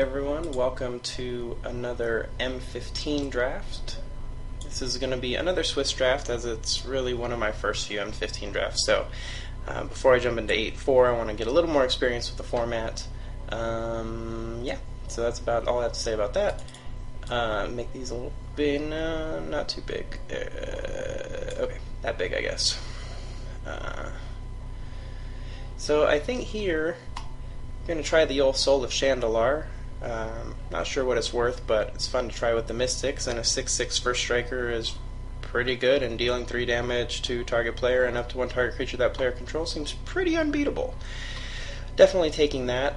everyone, welcome to another M15 Draft. This is going to be another Swiss draft, as it's really one of my first few M15 drafts. So before I jump into 8.4, I want to get a little more experience with the format. Yeah, so that's about all I have to say about that. Make these a little big, not too big. Okay, that big, I guess. So I think here I'm going to try the old Soul of Chandalar. Not sure what it's worth, but it's fun to try with the Mystics, and a 6/6 first striker is pretty good, and dealing 3 damage to target player and up to 1 target creature that player controls seems pretty unbeatable. Definitely taking that.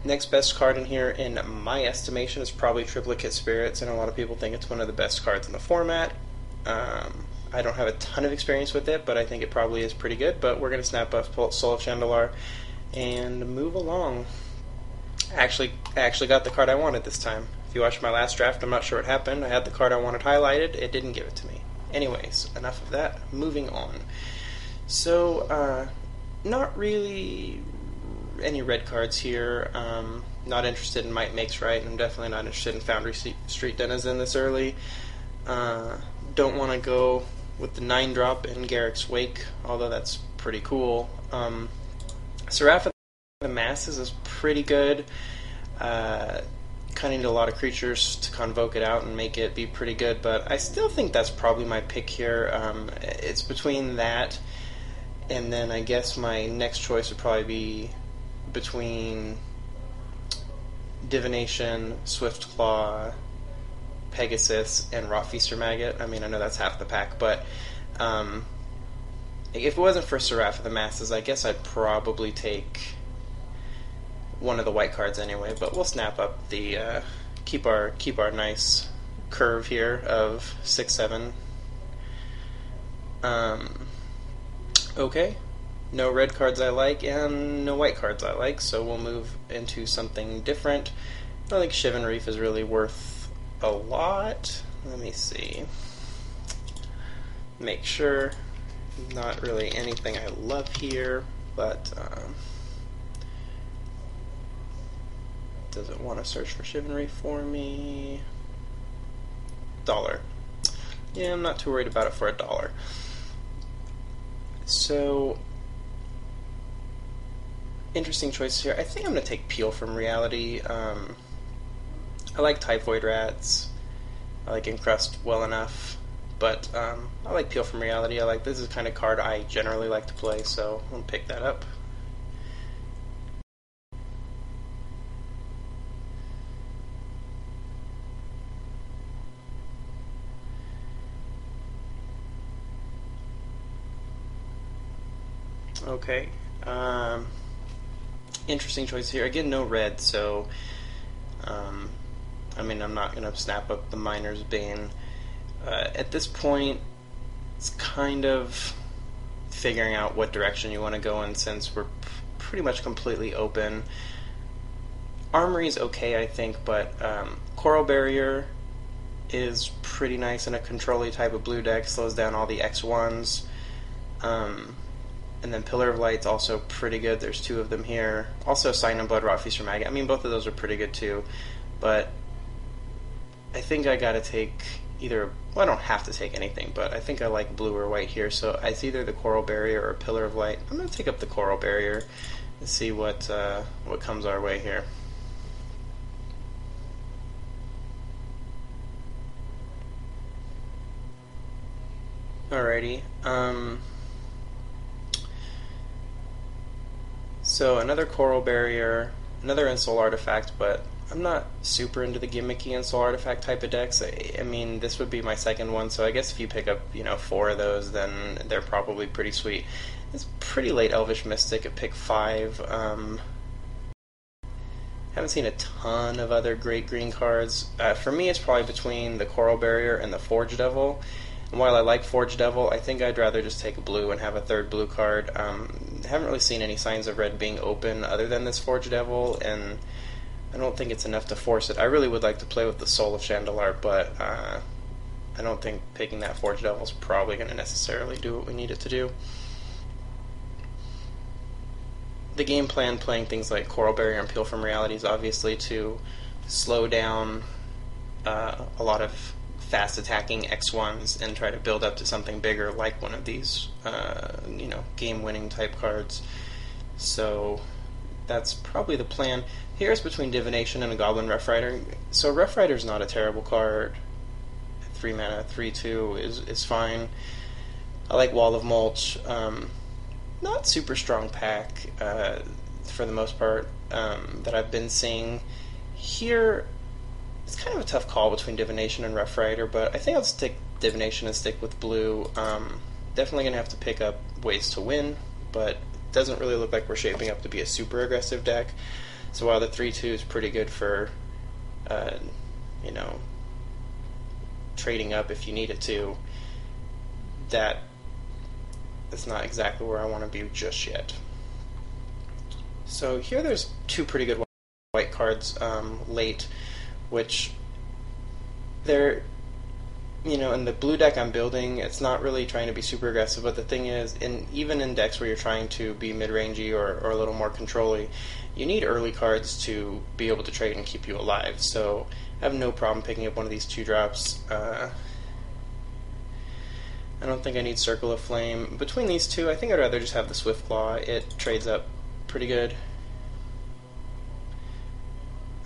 Next best card in here, in my estimation, is probably Triplicate Spirits, and a lot of people think it's one of the best cards in the format. I don't have a ton of experience with it, but I think it probably is pretty good. But we're going to snap up Soul of Chandalar and move along. I actually got the card I wanted this time. If you watched my last draft, I'm not sure what happened. I had the card I wanted highlighted. It didn't give it to me. Anyways, enough of that. Moving on. So, not really any red cards here. Not interested in Might Makes Right. I'm definitely not interested in Foundry Street Denizen this early. Don't want to go with the 9-drop in Garrick's Wake, although that's pretty cool. Seraph of the Masses is pretty good. Kind of need a lot of creatures to convoke it out and make it be pretty good, but I still think that's probably my pick here. It's between that, and then I guess my next choice would probably be between Divination, Swiftclaw, Pegasus, and Rotfeaster Maggot. I mean, I know that's half the pack, but if it wasn't for Seraph of the Masses, I guess I'd probably take one of the white cards anyway, but we'll snap up the keep our nice curve here of 6/7. Okay, no red cards I like and no white cards I like, so we'll move into something different. I don't think Shivan Reef is really worth a lot. Let me see. Make sure. Not really anything I love here, but does it want to search for Shivan Reef for me? $1. Yeah, I'm not too worried about it for $1. So, interesting choices here. I think I'm going to take Peel from Reality. I like Typhoid Rats. I like Encrust well enough. But I like Peel from Reality. This is the kind of card I generally like to play, so I'll pick that up. Okay. Interesting choice here. Again, no red, so I mean, I'm not going to snap up the Miner's Bane. At this point, it's kind of figuring out what direction you want to go in, since we're pretty much completely open. Armory is okay, I think, but Coral Barrier is pretty nice in a control-y type of blue deck, slows down all the X1s. And then Pillar of Light's also pretty good. There's 2 of them here. Also Sign and Blood, Rotfeaster Maggot. I mean, both of those are pretty good too, but I think I gotta take either. Well, I don't have to take anything, but I think I like blue or white here, so it's either the Coral Barrier or Pillar of Light. I'm going to take up the Coral Barrier and see what comes our way here. Alrighty. So another Coral Barrier, another Ensoul Artifact, but I'm not super into the gimmicky Ensoul Artifact type of decks. I mean, this would be my second one, so I guess if you pick up, 4 of those, then they're probably pretty sweet. It's pretty late Elvish Mystic at pick 5. Haven't seen a ton of other great green cards. For me, it's probably between the Coral Barrier and the Forge Devil. And while I like Forge Devil, I think I'd rather just take a blue and have a 3rd blue card. Haven't really seen any signs of red being open other than this Forge Devil, and I don't think it's enough to force it. I really would like to play with the Soul of Chandalar, but I don't think picking that Forge Devil is probably going to necessarily do what we need it to do. the game plan playing things like Coral Barrier and Peel from Reality is obviously to slow down a lot of fast attacking X1s and try to build up to something bigger like one of these game winning type cards. So that's probably the plan. Here's between Divination and a Goblin Rough Rider. So Rough Rider's not a terrible card. 3 mana, 3/2 is fine. I like Wall of Mulch. Not super strong pack for the most part that I've been seeing. Here, it's kind of a tough call between Divination and Rough Rider, but I think I'll stick Divination and stick with blue. Definitely going to have to pick up ways to win, but it doesn't really look like we're shaping up to be a super aggressive deck. So while the 3/2 is pretty good for, trading up if you need it to, that is not exactly where I want to be just yet. So here there's two pretty good white cards late, which they're, in the blue deck I'm building, it's not really trying to be super aggressive, but the thing is, even in decks where you're trying to be mid-rangey or a little more control-y, you need early cards to be able to trade and keep you alive. So I have no problem picking up one of these 2-drops. I don't think I need Circle of Flame. Between these two, I think I'd rather just have the Swiftclaw. It trades up pretty good.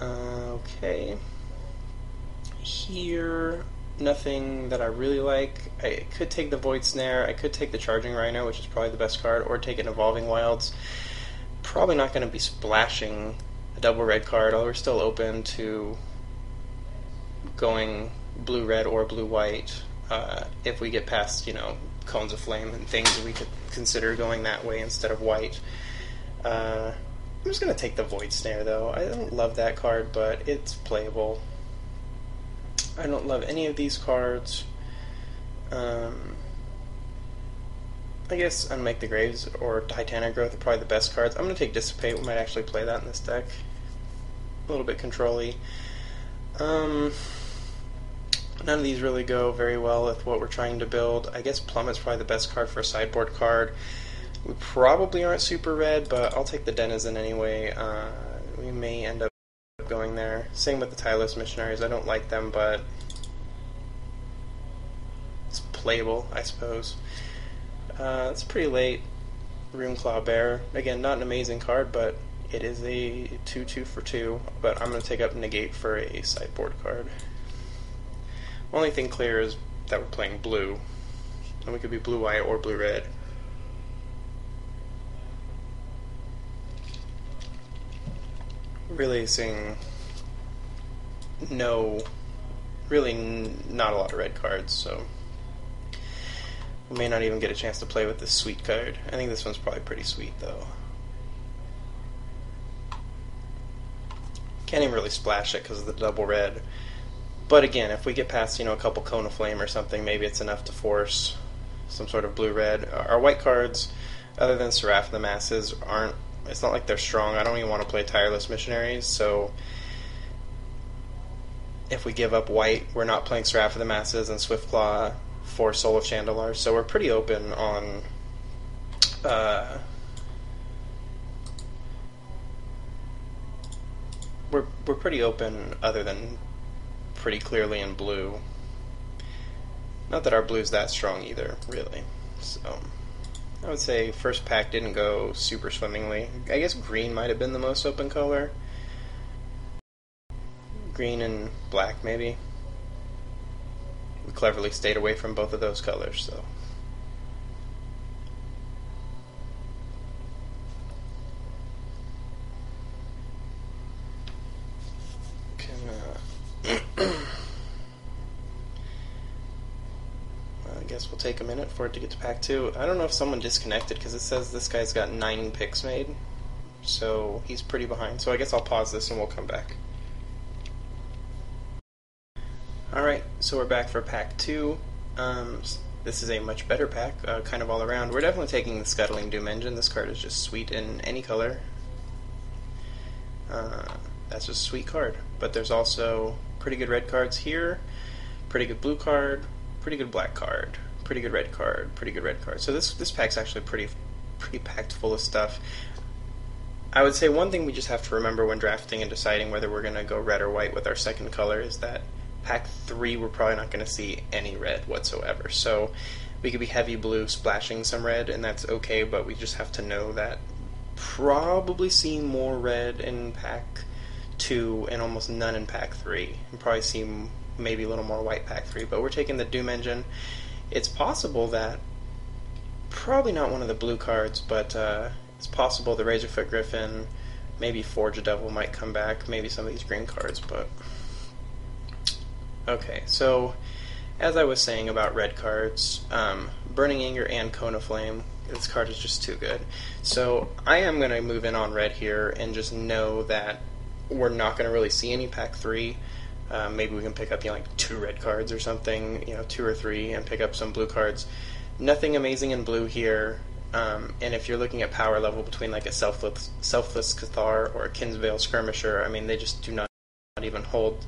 Okay. Here, nothing that I really like. I could take the Void Snare, I could take the Charging Rhino, which is probably the best card, or take an Evolving Wilds. Probably not going to be splashing a double red card, although we're still open to going blue-red or blue-white. If we get past, Cones of Flame and things, we could consider going that way instead of white. I'm just going to take the Void Snare, though. I don't love that card, but it's playable. I don't love any of these cards. I guess Unmake the Graves or Titanic Growth are probably the best cards. I'm going to take Dissipate. We might actually play that in this deck. A little bit control-y. None of these really go very well with what we're trying to build. I guess Plummet's probably the best card for a sideboard card. We probably aren't super red, but I'll take the Denizen anyway. We may end up going there. Same with the Tireless Missionaries. I don't like them, but it's playable, I suppose. It's pretty late. Runeclaw Bear. Again, not an amazing card, but it is a 2/2 for 2. But I'm going to take up Negate for a sideboard card. Only thing clear is that we're playing blue, and we could be blue-white or blue-red. Really seeing not a lot of red cards, so we may not even get a chance to play with this sweet card. I think this one's probably pretty sweet, though. Can't even really splash it because of the double red. But again, if we get past, a couple Cone of Flame or something, maybe it's enough to force some sort of blue-red. Our white cards, other than Seraph of the Masses, it's not like they're strong. I don't even want to play Tireless Missionaries, so if we give up white, we're not playing Seraph of the Masses and Swiftclaw for Soul of Chandelar, so we're pretty open on we're pretty open other than pretty clearly in blue. Not that our blue's that strong either, really. So I would say first pack didn't go super swimmingly. I guess green might have been the most open color. Green and black, maybe. We cleverly stayed away from both of those colors, so. I guess we'll take a minute for it to get to pack 2. I don't know if someone disconnected because it says this guy's got 9 picks made, so he's pretty behind. So I guess I'll pause this and we'll come back. Alright, so we're back for pack 2. This is a much better pack, kind of all around. We're definitely taking the Scuttling Doom Engine. This card is just sweet in any color. That's just a sweet card. But there's also pretty good red cards here, pretty good blue card, pretty good black card, pretty good red card, pretty good red card. So this pack's actually pretty packed full of stuff. I would say one thing we just have to remember when drafting and deciding whether we're going to go red or white with our second color is that pack 3 we're probably not going to see any red whatsoever. So we could be heavy blue splashing some red, and that's okay, but we just have to know that probably see more red in pack 2 and almost none in pack 3. And probably see maybe a little more white pack 3, but we're taking the Doom Engine. It's possible that, probably not one of the blue cards, but it's possible the Razorfoot Griffin, maybe Forge a Devil might come back, maybe some of these green cards, but... Okay, so as I was saying about red cards, Burning Anger and Cone of Flame, this card is just too good. So I am going to move in on red here and just know that we're not going to really see any pack 3. Maybe we can pick up like 2 red cards or something, 2 or 3, and pick up some blue cards. Nothing amazing in blue here. And if you're looking at power level between like a Selfless Cathar or a Kinsvale Skirmisher, I mean, they just do not even hold.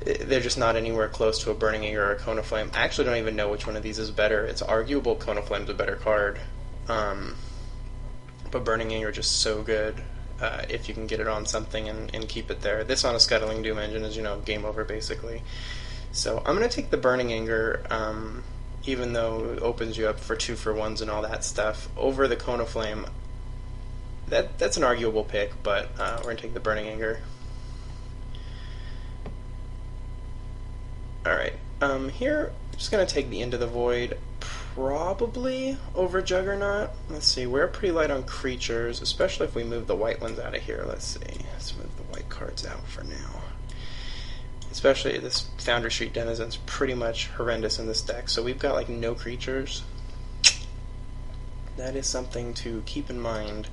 They're just not anywhere close to a Burning Anger or a Cone of Flame. I actually don't even know which one of these is better. It's arguable Cone of Flame's a better card. But Burning Anger is just so good if you can get it on something and keep it there. This on a Scuttling Doom Engine is, game over basically. So I'm going to take the Burning Anger, even though it opens you up for 2-for-1s and all that stuff, over the Cone of Flame. That's an arguable pick, but we're going to take the Burning Anger. Alright, here, I'm just going to take the Into the Void, probably over Juggernaut. Let's see, we're pretty light on creatures, especially if we move the white ones out of here. Let's see, let's move the white cards out for now. Especially this Foundry Street Denizen's pretty much horrendous in this deck, so we've got like no creatures. That is something to keep in mind.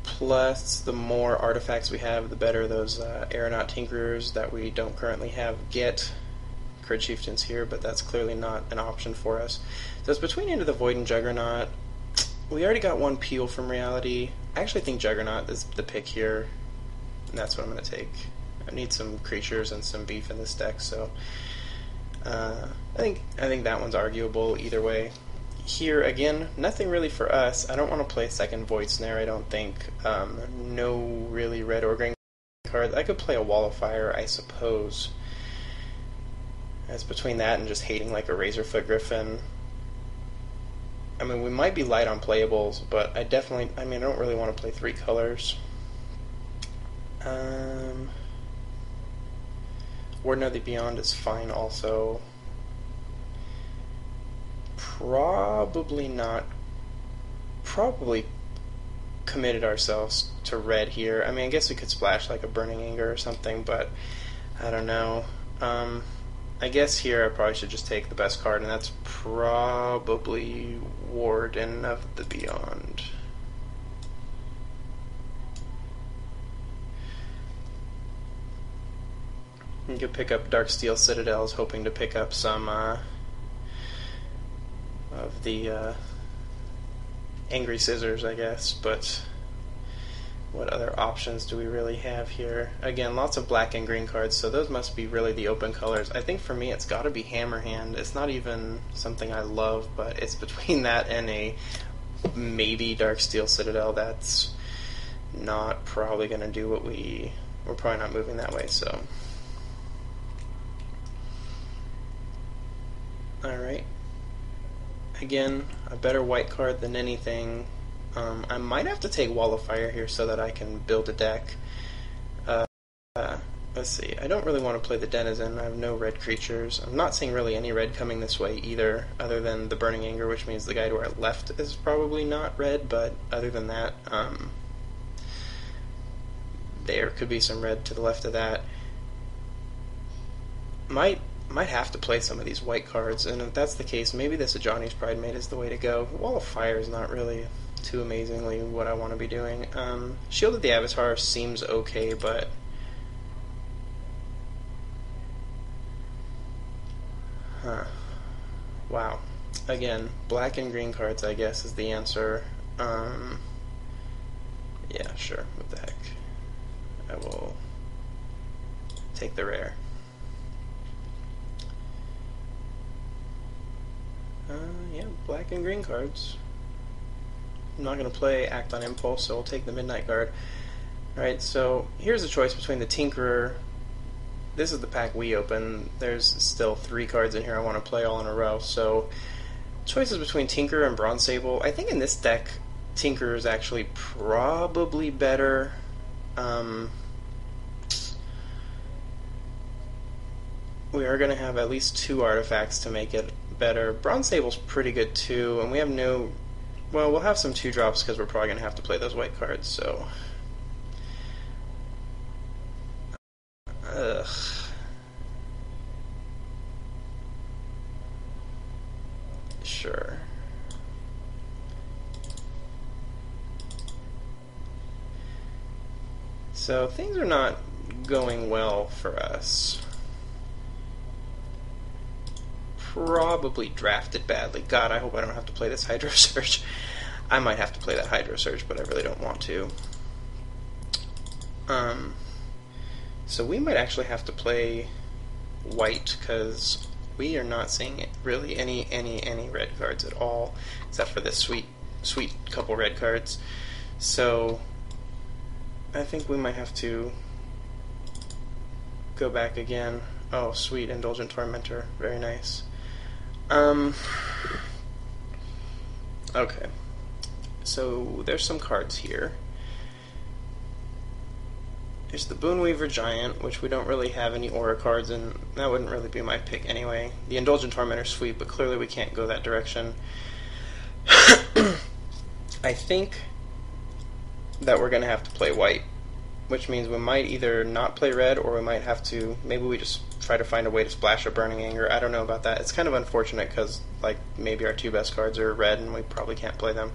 Plus, the more artifacts we have, the better those Aeronaut Tinkerers that we don't currently have get. Crid Chieftains here, but that's clearly not an option for us. So it's between Into the Void and Juggernaut. We already got one Peel from Reality. I actually think Juggernaut is the pick here, and that's what I'm going to take. I need some creatures and some beef in this deck, so I think that one's arguable either way. Here, again, nothing really for us. I don't want to play a second Void Snare, I don't think. No really red or green cards. I could play a Wall of Fire, I suppose. It's between that and just hating like a Razorfoot Griffin. I mean, we might be light on playables, but I don't really want to play 3 colors. Warden of the Beyond is fine also. Probably committed ourselves to red here. I mean, I guess we could splash like a Burning Anger or something, but I don't know. I guess here I probably should just take the best card, and that's probably Warden of the Beyond. You could pick up Darksteel Citadels, hoping to pick up some of the Angry Scissors, I guess, but what other options do we really have here? Again, lots of black and green cards, so those must be really the open colors. I think for me it's got to be Hammerhand. It's not even something I love, but it's between that and a maybe Darksteel Citadel. That's not probably going to do what we're probably not moving that way, so... Alright. Again, a better white card than anything. I might have to take Wall of Fire here so that I can build a deck. Let's see, I don't really want to play the Denizen. I have no red creatures. I'm not seeing really any red coming this way either, other than the Burning Anger, which means the guy to our left is probably not red, but other than that, there could be some red to the left of that. Might have to play some of these white cards, and if that's the case, maybe this Ajani's Pridemate is the way to go. Wall of Fire is not really too amazingly what I want to be doing. Shield of the Avatar seems okay, but... Wow. Again, black and green cards, I guess, is the answer. Yeah, sure, what the heck. I will take the rare. Yeah, black and green cards. I'm not going to play Act on Impulse, so we'll take the Midnight Guard. Alright, so here's a choice between the Tinkerer. This is the pack we open. There's still 3 cards in here I want to play all in a row, so choices between Tinkerer and Bronze Sable. I think in this deck, Tinkerer is actually probably better. We are going to have at least 2 artifacts to make it better. Bronze Sable's pretty good too, and we have no... Well, we'll have some 2-drops because we're probably going to have to play those white cards, so... Ugh. Sure. So things are not going well for us. Probably drafted badly. God, I hope I don't have to play this Hydro Surge. I might have to play that Hydro Surge, but I really don't want to. So we might actually have to play white, because we are not seeing really any red cards at all, except for this sweet couple red cards. So I think we might have to go back again. Oh, sweet, Indulgent Tormentor. Very nice. Okay. So there's some cards here. There's the Boonweaver Giant, which we don't really have any aura cards, and that wouldn't really be my pick anyway. The Indulgent Tormentor's sweet, but clearly we can't go that direction. I think that we're going to have to play white, which means we might either not play red, or we might have to... Maybe we just try to find a way to splash a Burning Anger. I don't know about that. It's kind of unfortunate, because like maybe our 2 best cards are red, and we probably can't play them.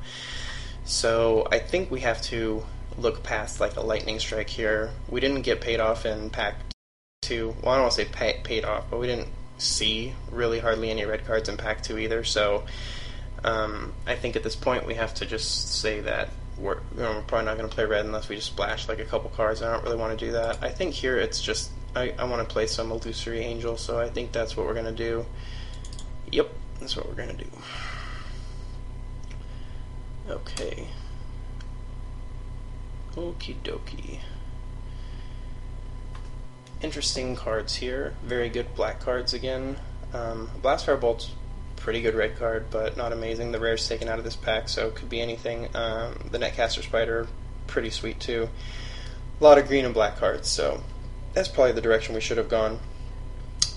So I think we have to look past like a Lightning Strike here. We didn't get paid off in pack 2. Well, I don't want to say paid off, but we didn't see really hardly any red cards in pack 2 either. So I think at this point we have to just say that we're probably not going to play red unless we just splash like a couple cards. I don't really want to do that. I think here it's just I want to play some Illusory Angel, so I think that's what we're going to do. Yep, that's what we're going to do. Okay. Okie dokie. Interesting cards here. Very good black cards again. Blastfire Bolt's pretty good red card, but not amazing. The rare's taken out of this pack, so it could be anything. The Netcaster Spider, pretty sweet too. A lot of green and black cards, so that's probably the direction we should have gone.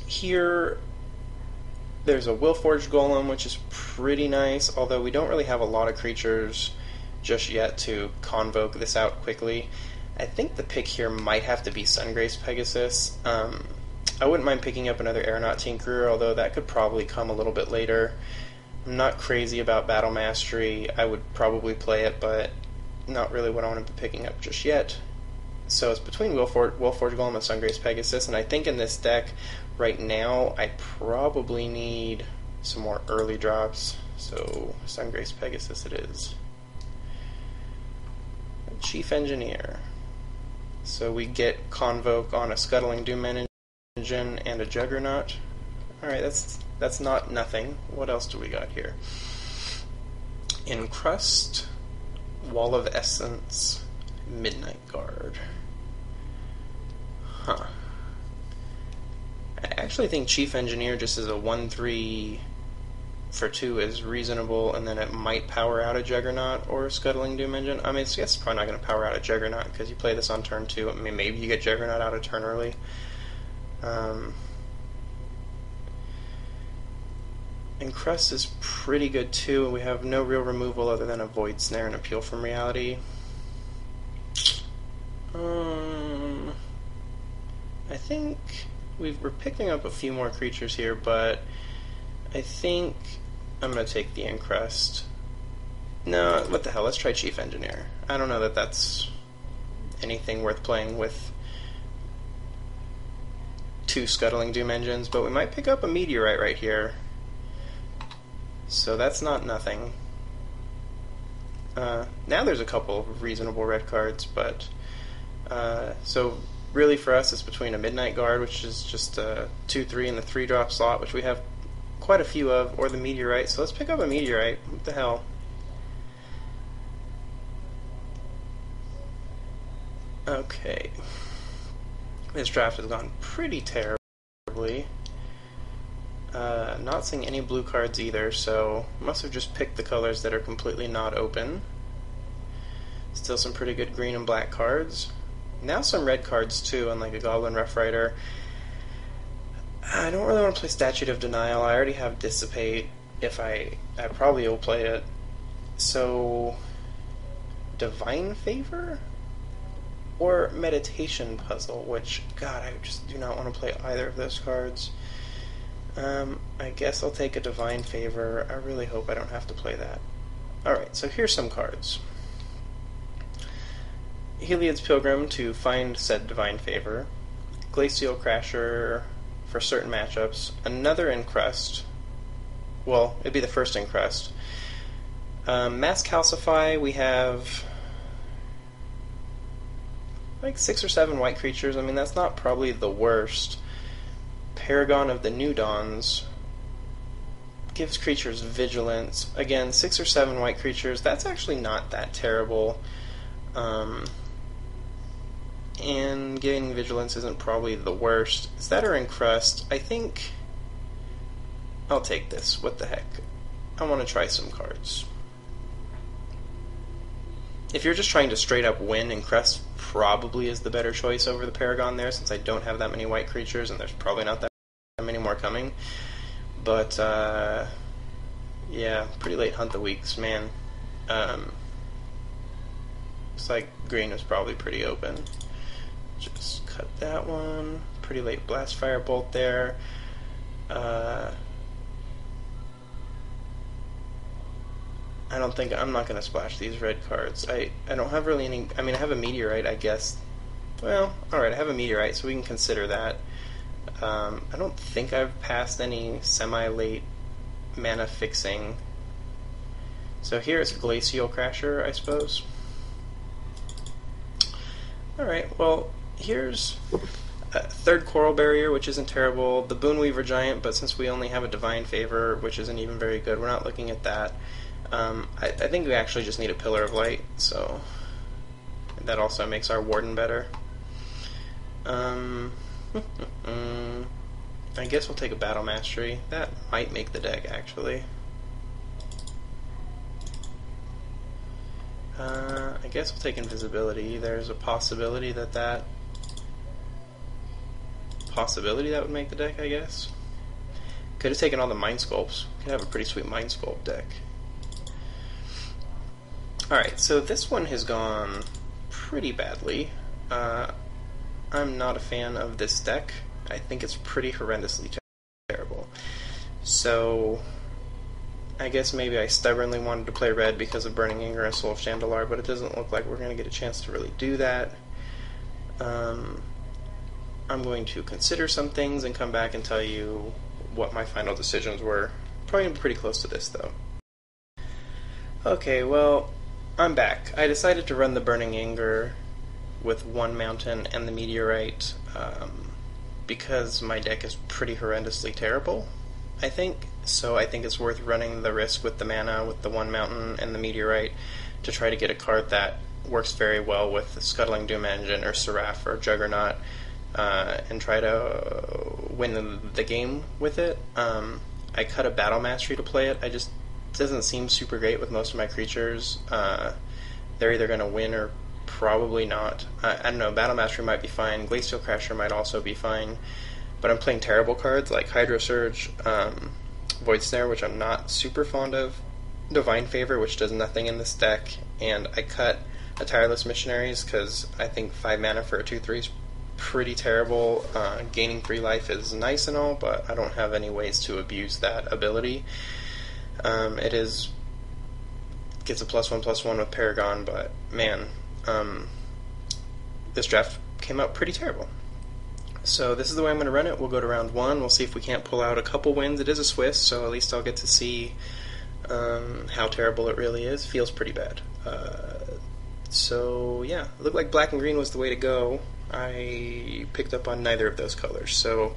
Here, there's a Willforged Golem, which is pretty nice, although we don't really have a lot of creatures just yet to convoke this out quickly. I think the pick here might have to be Sungrace Pegasus. I wouldn't mind picking up another Aeronaut Tinkerer, although that could probably come a little bit later. I'm not crazy about Battle Mastery. I would probably play it, but not really what I want to be picking up just yet. So it's between Willforged Golem and Sungrace Pegasus, and I think in this deck right now I probably need some more early drops. So Sungrace Pegasus it is. Chief Engineer. So we get Convoke on a Scuttling Doom Engine and a Juggernaut. Alright, that's not nothing. What else do we got here? Encrust, Wall of Essence, Midnight Guard. Huh. I actually think Chief Engineer just as a 1/3 for 2 is reasonable, and then it might power out a Juggernaut or a Scuttling Doom Engine. I mean, I guess it's probably not going to power out a Juggernaut because you play this on turn 2. I mean, maybe you get Juggernaut out a turn early. Encrust is pretty good too. We have no real removal other than a Void Snare and Appeal from Reality. I think we're picking up a few more creatures here, but I think I'm going to take the Encrust. No, what the hell, let's try Chief Engineer. I don't know that that's anything worth playing with 2 Scuttling Doom Engines, but we might pick up a Meteorite right here. So that's not nothing. Now there's a couple of reasonable red cards, but so really for us it's between a Midnight Guard, which is just a 2/3 in the 3-drop slot, which we have quite a few of, or the Meteorite. So let's pick up a Meteorite. What the hell? Okay. This draft has gone pretty terribly. Not seeing any blue cards either, so must have just picked the colors that are completely not open. Still some pretty good green and black cards. Now some red cards too, unlike a Goblin Rough Rider. I don't really want to play Statute of Denial. I already have Dissipate. If I probably will play it. So, Divine Favor? Or Meditation Puzzle, which, God, I just do not want to play either of those cards. I guess I'll take a Divine Favor. I really hope I don't have to play that. Alright, so here's some cards. Heliod's Pilgrim to find said Divine Favor. Glacial Crasher for certain matchups. Another Encrust. Well, it'd be the first Encrust. Mass Calcify, we have like 6 or 7 white creatures. I mean, that's not probably the worst. Paragon of the New Dawns gives creatures vigilance. Again, 6 or 7 white creatures. That's actually not that terrible. And getting vigilance isn't probably the worst. Is that or Encrust? I think I'll take this. What the heck? I want to try some cards. If you're just trying to straight up win, Encrust probably is the better choice over the Paragon there, since I don't have that many white creatures, and there's probably not that many more coming. But, yeah, pretty late Hunt the Weeks, man. Looks like green is probably pretty open. Just cut that one. Pretty late Blast Firebolt there. I'm not going to splash these red cards. I don't have really any... I mean, I have a Meteorite, I guess. Well, alright, I have a Meteorite, so we can consider that. I don't think I've passed any semi-late mana fixing. So here it's Glacial Crasher, I suppose. Alright, well, here's a third Coral Barrier, which isn't terrible. The Boonweaver Giant, but since we only have a Divine Favor, which isn't even very good, we're not looking at that. I think we actually just need a Pillar of Light, so that also makes our Warden better. I guess we'll take a Battle Mastery. That might make the deck, actually. I guess we'll take Invisibility. There's a possibility that would make the deck, I guess. Could have taken all the Mind Sculpts. Could have a pretty sweet Mind Sculpt deck. Alright, so this one has gone pretty badly. I'm not a fan of this deck. I think it's pretty horrendously terrible. So, I guess maybe I stubbornly wanted to play red because of Burning Anger and Soul of Chandalar, but it doesn't look like we're going to get a chance to really do that. I'm going to consider some things and come back and tell you what my final decisions were. Probably going to be pretty close to this, though. Okay, well, I'm back. I decided to run the Burning Anger with one mountain and the Meteorite because my deck is pretty horrendously terrible, I think. So I think it's worth running the risk with the mana, with the one mountain and the Meteorite, to try to get a card that works very well with the Scuttling Doom Engine or Seraph or Juggernaut, and try to win the game with it. I cut a Battle Mastery to play it. It doesn't seem super great with most of my creatures. They're either going to win or probably not. I don't know, Battle Mastery might be fine, Glacial Crasher might also be fine, but I'm playing terrible cards like Hydro Surge, Void Snare, which I'm not super fond of, Divine Favor, which does nothing in this deck, and I cut a Tireless Missionaries because I think 5 mana for a 2/3 is pretty terrible. Gaining 3 life is nice and all, but I don't have any ways to abuse that ability. It gets a +1/+1 with Paragon, but man, this draft came out pretty terrible. So this is the way I'm going to run it. We'll go to round 1. We'll see if we can't pull out a couple wins. It is a Swiss, so at least I'll get to see how terrible it really is. Feels pretty bad. So yeah, it looked like black and green was the way to go. I picked up on neither of those colors, so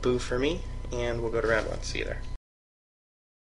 boo for me, and we'll go to round 1. See you there.